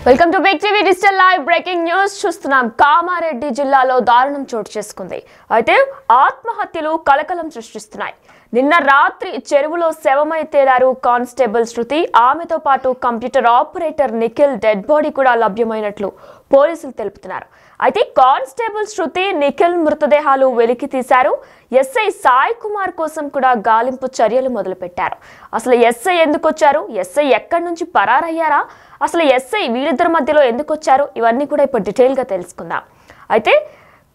Welcome to Big TV digital live breaking news చూస్తున్నాం. కామారెడ్డి జిల్లాలో దారుణం చోటు చేసుకుంది. అయితే ఆత్మహత్యలు కలకలం సృష్టిస్తున్నాయి. నిన్న రాత్రి చెరువులో శవమై తేలారు కానిస్టేబుల్ శృతి. ఆమెతో పాటు computer operator Nikhil dead body కూడా లభ్యమైనట్లు పోలీసులు తెలుపుతున్నారు. అయితే కానిస్టేబుల్ శృతి, నిఖిల్ మృతదేహాలు వెలికి తీశారు. ఎస్ఐ సాయి కుమార్ కోసం కూడా గాలింపు చర్యలు మొదలుపెట్టారు. అసలు ఎస్ఐ ఎందుకు వచ్చారు, ఎస్ఐ ఎక్కడి నుంచి పరారయ్యారా, అసలు ఎస్ఐ వీరిద్దరి మధ్యలో ఎందుకు వచ్చారు, ఇవన్నీ కూడా ఇప్పుడు డీటెయిల్గా తెలుసుకుందాం. అయితే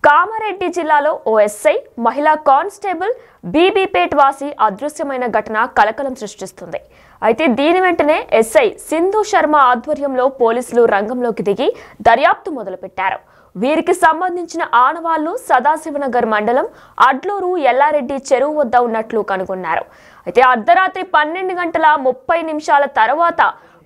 కామారెడ్డి జిల్లాలో ఓ ఎస్ఐ, మహిళా కానిస్టేబుల్ బీబీపేట్ వాసి అదృశ్యమైన ఘటన కలకలం సృష్టిస్తుంది. అయితే దీని వెంటనే ఎస్ఐ సింధు శర్మ ఆధ్వర్యంలో పోలీసులు రంగంలోకి దిగి దర్యాప్తు మొదలుపెట్టారు. వీరికి సంబంధించిన ఆనవాళ్లు సదాశివనగర్ మండలం అడ్లూరు ఎల్లారెడ్డి చెరువు వద్ద ఉన్నట్లు కనుగొన్నారు. అయితే అర్ధరాత్రి 12:30 తర్వాత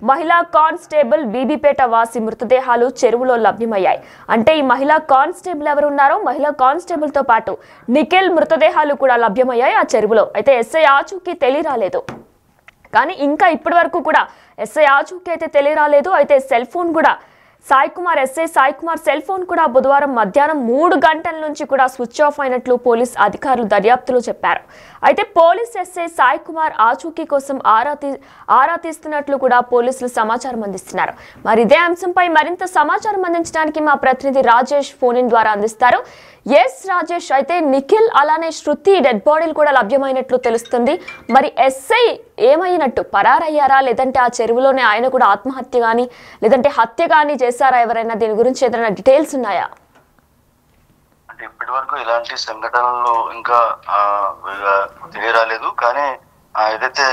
మహిళా కానిస్టేబుల్ బీబీపేట వాసి మృతదేహాలు చెరువులో లభ్యమయ్యాయి. అంటే ఈ మహిళా కానిస్టేబుల్ ఎవరున్నారో మహిళా కానిస్టేబుల్ తో పాటు నిఖిల్ మృతదేహాలు కూడా లభ్యమయ్యాయి ఆ చెరువులో. అయితే ఎస్ఐ ఆచూకీ తెలియరాలేదు. కానీ ఇంకా ఇప్పటి వరకు కూడా ఎస్ఐ ఆచూకీ అయితే తెలియరాలేదు. అయితే సెల్ ఫోన్ కూడా SI Sai Kumar cell phone కూడా బుధవారం మధ్యాహ్నం 3 గంటల నుంచి కూడా స్విచ్ ఆఫ్ అయినట్లు పోలీస్ అధికారులు దర్యాప్తులో చెప్పారు. అయితే పోలీస్ ఎస్ఐ సాయి కుమార్ ఆచూకీ కోసం ఆరా తీస్తున్నట్లు కూడా పోలీసులు సమాచారం అందిస్తున్నారు. మరి ఇదే అంశంపై మరింత సమాచారం అందించడానికి మా ప్రతినిధి రాజేష్ ఫోన్ ఇన్ ద్వారా అందిస్తారు. ఎస్ రాజేష్, అయితే నిఖిల్ అలానే శృతి డెడ్ బాడీలు కూడా లభ్యమైనట్లు తెలుస్తుంది. మరి ఎస్ఐ ఏమైనట్టు, పరారయ్యారా, లేదంటే ఆ చెరువులోనే ఆయన కూడా ఆత్మహత్య కానీ లేదంటే హత్య కానీ చేశారా, ఎవరైనా దీని గురించి ఏదైనా డీటెయిల్స్ ఉన్నాయా? అంటే ఇప్పటి వరకు ఇలాంటి సంఘటనలు ఇంకా తెలియరాలేదు. కానీ ఏదైతే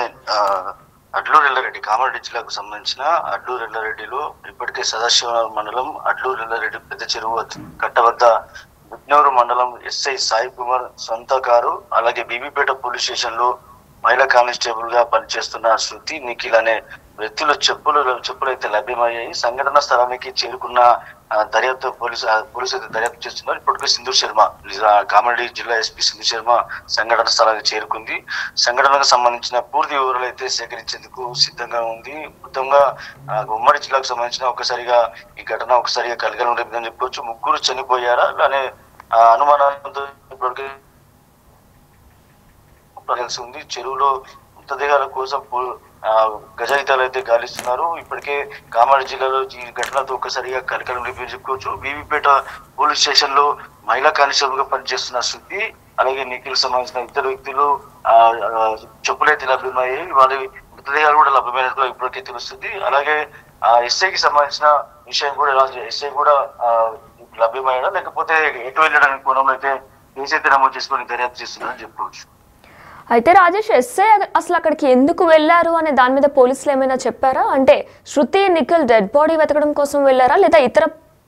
అడ్లూరు ఎల్లారెడ్డి, కామారెడ్డి జిల్లాకు సంబంధించిన అడ్లూరు ఎల్లారెడ్డిలో ఇప్పటికే సదాశివనగర్ మండలం అడ్లూరు ఎల్లారెడ్డి పెద్ద చెరువు కట్ట వద్ద విజ్ఞూరు మండలం ఎస్ఐ సాయి కుమార్ సొంత కారు, అలాగే బీబీపేట పోలీస్ స్టేషన్ లో మహిళా కానిస్టేబుల్ గా పనిచేస్తున్న శృతి, నిఖిల్ అనే వ్యక్తుల చెప్పులు అయితే లభ్యమయ్యాయి. సంఘటన స్థలానికి చేరుకున్న పోలీసు అయితే దర్యాప్తు చేస్తున్నారు. ఇప్పటికే సింధు శర్మ, కామారెడ్డి జిల్లా ఎస్పీ సింధు శర్మ సంఘటన స్థలానికి చేరుకుంది. సంఘటనకు సంబంధించిన పూర్తి వివరాలు అయితే సేకరించేందుకు సిద్ధంగా ఉంది. మొత్తంగా ఉమ్మడి జిల్లాకు సంబంధించిన ఈ ఘటన ఒకసారిగా కలకలం రేపిందని చెప్పుకోవచ్చు. ముగ్గురు చనిపోయారా అనే అనుమానంతో ఇప్పటికే తెలిసి ఉంది. చెరువులో మృతదేహాల కోసం గజాయితాలు అయితే గాలిస్తున్నారు. ఇప్పటికే కామారెడ్డి జిల్లాలో ఈ ఘటనతో ఒక్కసారిగా కలకలం రేపని చెప్పుకోవచ్చు. బీబీపేట పోలీస్ స్టేషన్ లో మహిళా కానిస్టేబుల్ గా పనిచేస్తున్న శృతి, అలాగే నిఖిల్ సంబంధించిన ఇద్దరు వ్యక్తులు చెప్పులైతే లభ్యమయ్యాయి. వారి మృతదేహాలు కూడా లభ్యమైనట్లు ఇప్పటికే తెలుస్తుంది. అలాగే ఎస్ఐకి సంబంధించిన విషయం కూడా ఎస్ఐ కూడా లభ్యమయ్యాడా లేకపోతే ఎటు వెళ్ళడానికి కోణంలో అయితే కేసు అయితే నమోదు చేసుకొని దర్యాప్తు చేస్తున్నారని చెప్పుకోవచ్చు. అయితే రాజేష్, ఎస్ఐ అసలు అక్కడికి ఎందుకు వెళ్ళారు అనే దాని మీద పోలీసులు ఏమైనా చెప్పారా? అంటే శృతి, నిఖిల్ డెడ్ బాడీ వెతకడం కోసం వెళ్ళారా, లేదా ఇతర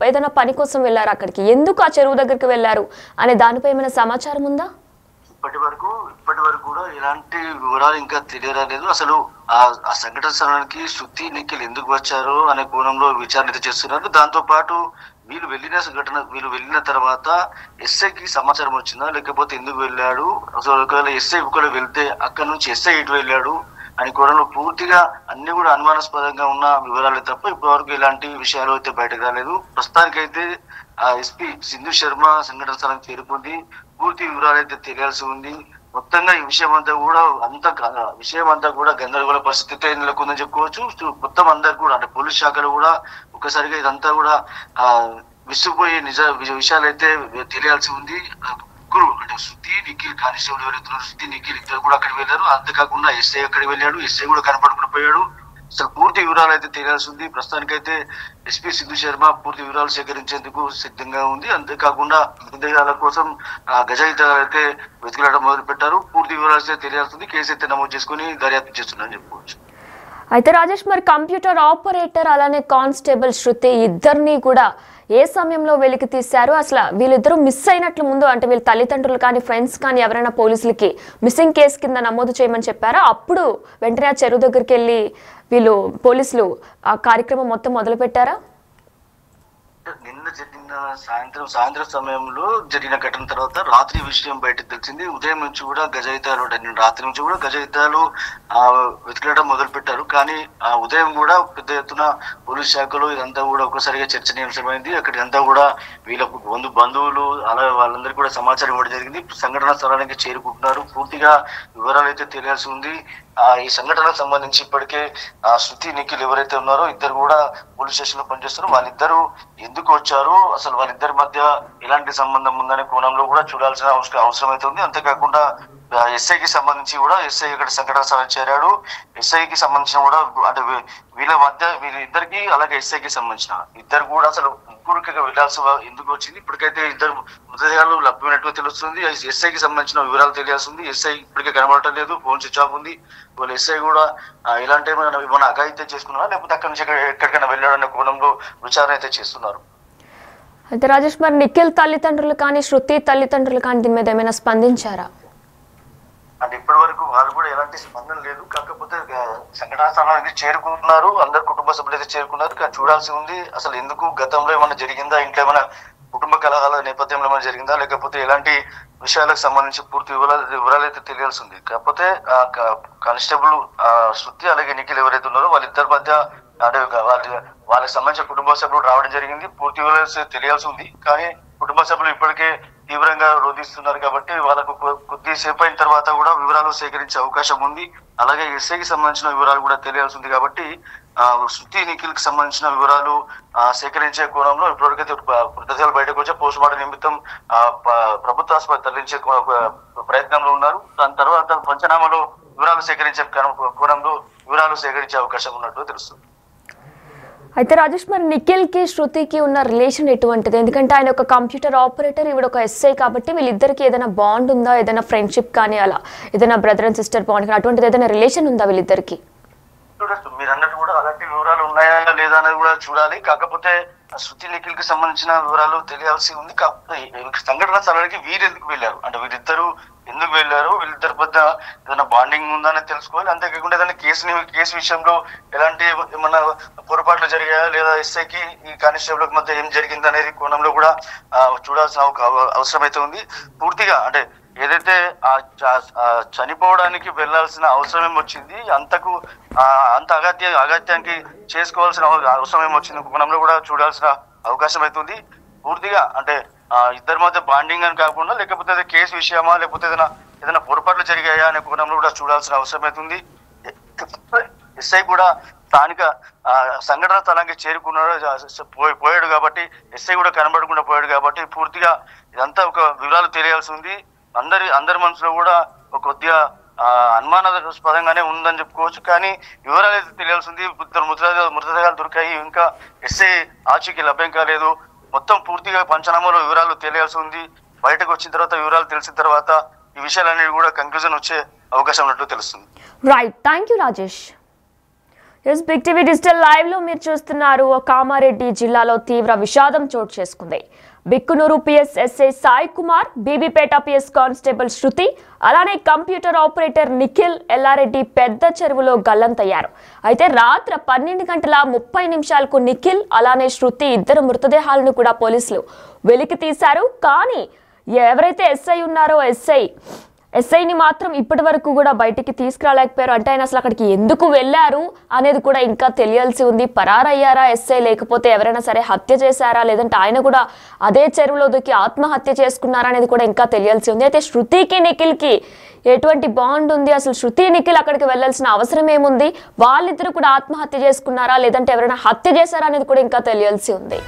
ఏదైనా పని కోసం వెళ్ళారా? అక్కడికి ఎందుకు ఆ చెరువు దగ్గరికి వెళ్ళారు అనే దానిపై ఏమైనా సమాచారం ఉందా? ఇప్పటి వరకు కూడా ఎలాంటి వివరాలు ఇంకా తెలియరాలేదు. అసలు ఆ సంఘటన స్థలానికి శృతి, నిఖిల్ ఎందుకు వచ్చారు అనే కోణంలో విచారణ చేస్తున్నారు. దాంతో పాటు వీళ్ళు వెళ్ళిన తర్వాత ఎస్ఐకి సమాచారం వచ్చిందా, లేకపోతే ఎందుకు వెళ్ళాడు, అసలు ఒకవేళ ఎస్ఐ వెళ్తే అక్కడ నుంచి ఎస్ఐ ఇటు వెళ్ళాడు అని కోణంలో పూర్తిగా అన్ని కూడా అనుమానాస్పదంగా ఉన్న వివరాలే తప్ప ఇప్పటి వరకు ఇలాంటి విషయాలు అయితే బయటకు రాలేదు. ప్రస్తుతానికైతే ఎస్పీ సింధు శర్మ సంఘటన స్థలానికి చేరుకుంది. పూర్తి వివరాలు అయితే తెలియాల్సి ఉంది. మొత్తంగా ఈ విషయం అంతా కూడా గందరగోళ పరిస్థితి నెలకొందని చెప్పుకోవచ్చు. మొత్తం అందరు కూడా అంటే పోలీస్ శాఖలు కూడా ఒక్కసారిగా ఇదంతా కూడా విసిగిపోయే విషయాలు అయితే తెలియాల్సి ఉంది. ముగ్గురు అంటే శృతి, నిఖిల్ కానిస్టేబుల్ ఎవరైతున్నారు, శృతి, నిఖిల్ ఇద్దరు కూడా అక్కడికి వెళ్ళారు. అంతేకాకుండా ఎస్ఐ అక్కడికి వెళ్ళాడు, ఎస్ఐ కూడా కనపడకుండా పోయాడు. అసలు పూర్తి వివరాలు అయితే తెలియాల్సి ఉంది. ప్రస్తుతానికైతే ఎస్పీ సింధు శర్మ పూర్తి వివరాలు సేకరించేందుకు సిద్ధంగా ఉంది. అంతేకాకుండా మృతదేహాల కోసం గజాయితాలు అయితే వెతుకులాడడం మొదలు పెట్టారు. పూర్తి వివరాలు అయితే తెలియాల్సి ఉంది. కేసు అయితే నమోదు చేసుకుని దర్యాప్తు చేస్తున్నారని చెప్పుకోవచ్చు. అయితే రాజేష్, మరి కంప్యూటర్ ఆపరేటర్ అలానే కానిస్టేబుల్ శృతి ఇద్దరిని కూడా ఏ సమయంలో వెలికి తీశారు? అసలు వీళ్ళిద్దరూ మిస్ అయినట్లు ముందు అంటే వీళ్ళ తల్లిదండ్రులు కానీ ఫ్రెండ్స్ కానీ ఎవరైనా పోలీసులకి మిస్సింగ్ కేసు కింద నమోదు చేయమని చెప్పారా? అప్పుడు వెంటనే ఆ చెరువు దగ్గరికి వెళ్ళి పోలీసులు ఆ కార్యక్రమం మొత్తం మొదలు పెట్టారా? నిన్న జరిగిన సాయంత్రం సమయంలో జరిగిన ఘటన తర్వాత రాత్రి విషయం బయటకు తెలిసింది. ఉదయం నుంచి కూడా గజయితాలు నిన్న రాత్రి నుంచి కూడా గజయితాలు వెతకడం మొదలు పెట్టారు. కానీ ఆ ఉదయం కూడా పెద్ద ఎత్తున పోలీస్ శాఖలో ఇదంతా కూడా ఒకసారిగా చర్చనీయాంశమైంది. అక్కడికంతా కూడా వీళ్ళకు బంధువులు అలా వాళ్ళందరికీ కూడా సమాచారం ఇవ్వడం జరిగింది. సంఘటన స్థలానికి చేరుకుంటున్నారు. పూర్తిగా వివరాలు అయితే తెలియాల్సి ఉంది. ఈ సంఘటనకు సంబంధించి ఇప్పటికే శృతి నిఖిల్ ఎవరైతే ఉన్నారో ఇద్దరు కూడా పోలీస్ స్టేషన్ లో పనిచేస్తారు. వాళ్ళిద్దరూ ఎందుకు వచ్చారు, అసలు వాళ్ళిద్దరి మధ్య ఎలాంటి సంబంధం ఉందనే కోణంలో కూడా చూడాల్సిన అవసరం అయితే ఉంది. అంతేకాకుండా ఎస్ఐకి సంబంధించి కూడా ఎస్ఐ ఇక్కడ సంఘటన స్థలం చేరాడు. ఎస్ఐకి సంబంధించిన కూడా అంటే వీళ్ళిద్దరికి అలాగే ఎస్ఐకి సంబంధించిన ఇద్దరు కూడా అసలు ముగ్గురికి వెళ్లాల్సి ఎందుకు వచ్చింది. ఇప్పటికైతే ఇద్దరు మృతదేహాలు లభ్యమైనట్టు తెలుస్తుంది. ఎస్ఐకి సంబంధించిన వివరాలు తెలియాల్సి ఉంది. ఎస్ఐ ఇప్పటికే కనబడటం లేదు, ఫోన్ స్విచ్ ఆఫ్ ఉంది. వాళ్ళ ఎస్ఐ కూడా ఇలాంటి ఏమైనా అఘాయిత్యం చేసుకున్నారా లేకపోతే అక్కడి నుంచి ఎక్కడికైనా వెళ్ళాడనే కోణంలో విచారణ అయితే చేస్తున్నారు. అయితే రాజేష్, మరి నిఖిల్ తల్లిదండ్రులు కానీ శృతి తల్లిదండ్రులు కానీ దీని మీద ఏమైనా స్పందించారా? అంటే ఇప్పటి వరకు వాళ్ళు కూడా ఎలాంటి స్పందన లేదు. కాకపోతే సంఘటనా స్థలానికి చేరుకున్నారు, అందరు కుటుంబ సభ్యులు అయితే చేరుకున్నారు. కానీ చూడాల్సి ఉంది అసలు ఎందుకు గతంలో ఏమైనా జరిగిందా, ఇంట్లో ఏమైనా కుటుంబ కలహాల నేపథ్యంలో ఏమైనా జరిగిందా, లేకపోతే ఎలాంటి విషయాలకు సంబంధించి పూర్తి వివరాలు అయితే తెలియాల్సి ఉంది. కాకపోతే కానిస్టేబుల్ శృతి అలాగే నిఖిల్ ఎవరైతే ఉన్నారో వాళ్ళిద్దరి మధ్య అంటే వాళ్ళకి సంబంధించిన కుటుంబ సభ్యులు రావడం జరిగింది. పూర్తి వివరాలు తెలియాల్సి ఉంది. కానీ కుటుంబ సభ్యులు ఇప్పటికే తీవ్రంగా రోధిస్తున్నారు కాబట్టి వాళ్ళకు కొద్దిసేపు అయిన తర్వాత కూడా వివరాలు సేకరించే అవకాశం ఉంది. అలాగే ఎస్ఐకి సంబంధించిన వివరాలు కూడా తెలియాల్సి ఉంది. కాబట్టి శృతి నిఖిల్ కి సంబంధించిన వివరాలు సేకరించే కోణంలో ఇప్పటివరకైతే మృతదేహాలు బయటకు వచ్చే పోస్ట్ మార్టం నిమిత్తం ప్రభుత్వ ఆసుపత్రి తరలించే ప్రయత్నంలో ఉన్నారు. దాని తర్వాత పంచనామాలో వివరాలు సేకరించే కోణంలో వివరాలు సేకరించే అవకాశం ఉన్నట్టు తెలుస్తుంది. అయితే రాజేష్, మరి నిఖిల్ కి శృతికి ఉన్న రిలేషన్ ఎటువంటిది? ఎందుకంటే ఆయన ఒక కంప్యూటర్ ఆపరేటర్, ఈవిడ ఒక ఎస్ఐ కాబట్టి వీళ్ళిద్దరికి ఏదైనా బాండ్ ఉందా, ఏదైనా ఫ్రెండ్షిప్ కానీ అలా ఏదైనా బ్రదర్ అండ్ సిస్టర్ బాండ్ కానీ అటువంటిది ఏదైనా రిలేషన్ ఉందా వీళ్ళిద్దరికి? మీరు అన్నట్టు కూడా అలాంటి వివరాలు ఉన్నాయా లేదా అనేది కూడా చూడాలి. కాకపోతే శృతి నిఖిల్ కి సంబంధించిన వివరాలు తెలియాల్సి ఉంది. కాకపోతే సంఘటన స్థలానికి వీరు ఎందుకు వెళ్ళారు, అంటే వీరిద్దరు ఎందుకు వెళ్ళారు, వీళ్ళిద్దరి మధ్య ఏదైనా బాండింగ్ ఉందని తెలుసుకోవాలి. అంతేకాకుండా ఏదైనా కేసు విషయంలో ఎలాంటి ఏమన్నా పొరపాట్లు జరిగాయా లేదా ఎస్ఐకి ఈ కానిస్టేబుల్ మధ్య ఏం జరిగింది అనేది కోణంలో కూడా చూడాల్సిన అవసరం అయితే ఉంది. పూర్తిగా అంటే ఏదైతే చనిపోవడానికి వెళ్లాల్సిన అవసరం ఏమొచ్చింది, అంత అగత్యానికి చేసుకోవాల్సిన అవసరం ఏమొచ్చింది కోణంలో కూడా చూడాల్సిన అవకాశం అవుతుంది. పూర్తిగా అంటే ఇద్దరి మధ్య బాండింగ్ అని కాకుండా లేకపోతే కేసు విషయమా లేకపోతే ఏదైనా పొరపాట్లు జరిగాయా అనే కోణంలో కూడా చూడాల్సిన అవసరం అవుతుంది. ఎస్ఐ కూడా స్థానిక సంఘటన స్థలానికి పోయాడు కాబట్టి ఎస్ఐ కూడా కనబడకుండా పోయాడు కాబట్టి పూర్తిగా ఇదంతా ఒక వివరాలు తెలియాల్సి ఉంది. అందరి మనసులో కూడా ఒక కొద్దిగా అనుమానాస్పదంగానే ఉందని చెప్పుకోవచ్చు. కానీ వివరాలు అయితే తెలియాల్సి ఉంది. మృతదేహాలు దొరికాయి, ఇంకా ఎస్ఐ ఆచూకీ లభ్యం కాలేదు. మొత్తం పూర్తిగా పంచనామాలో వివరాలు తెలియాల్సి ఉంది. బయటకు వచ్చిన తర్వాత వివరాలు తెలిసిన తర్వాత ఈ విషయాలన్నీ కూడా కంక్లూజన్ వచ్చే అవకాశం ఉన్నట్టు తెలుస్తుంది. Right, thank you Rajesh. Big TV digital live లో మీరు చూస్తున్నారు. కామారెడ్డి జిల్లాలో తీవ్ర విషాదం చోటు చేసుకుంది. Bikkanur PS SI Sai Kumar, Bibipet PS constable Shruti, అలానే కంప్యూటర్ ఆపరేటర్ నిఖిల్ ఎల్లారెడ్డి పెద్ద చెరువులో గల్లంతయ్యారు. అయితే రాత్రి 12:30 నిఖిల్ అలానే శృతి ఇద్దరు మృతదేహాలను కూడా పోలీసులు వెలికి తీశారు. కానీ ఎవరైతే ఎస్ఐ ఉన్నారో ఎస్ఐని మాత్రం ఇప్పటి వరకు కూడా బయటికి తీసుకురాలేకపోయారు. అంటే ఆయన అసలు అక్కడికి ఎందుకు వెళ్ళారు అనేది కూడా ఇంకా తెలియాల్సి ఉంది. పరారయ్యారా ఎస్ఐ, లేకపోతే ఎవరైనా సరే హత్య చేశారా, లేదంటే ఆయన కూడా అదే చెరువులో దూకి ఆత్మహత్య చేసుకున్నారా అనేది కూడా ఇంకా తెలియాల్సి ఉంది. అయితే శృతికి నిఖిల్కి ఎటువంటి బాండ్ ఉంది, అసలు శృతి నిఖిల్ అక్కడికి వెళ్ళాల్సిన అవసరం ఏముంది, వాళ్ళిద్దరు కూడా ఆత్మహత్య చేసుకున్నారా లేదంటే ఎవరైనా హత్య చేశారా అనేది కూడా ఇంకా తెలియాల్సి ఉంది.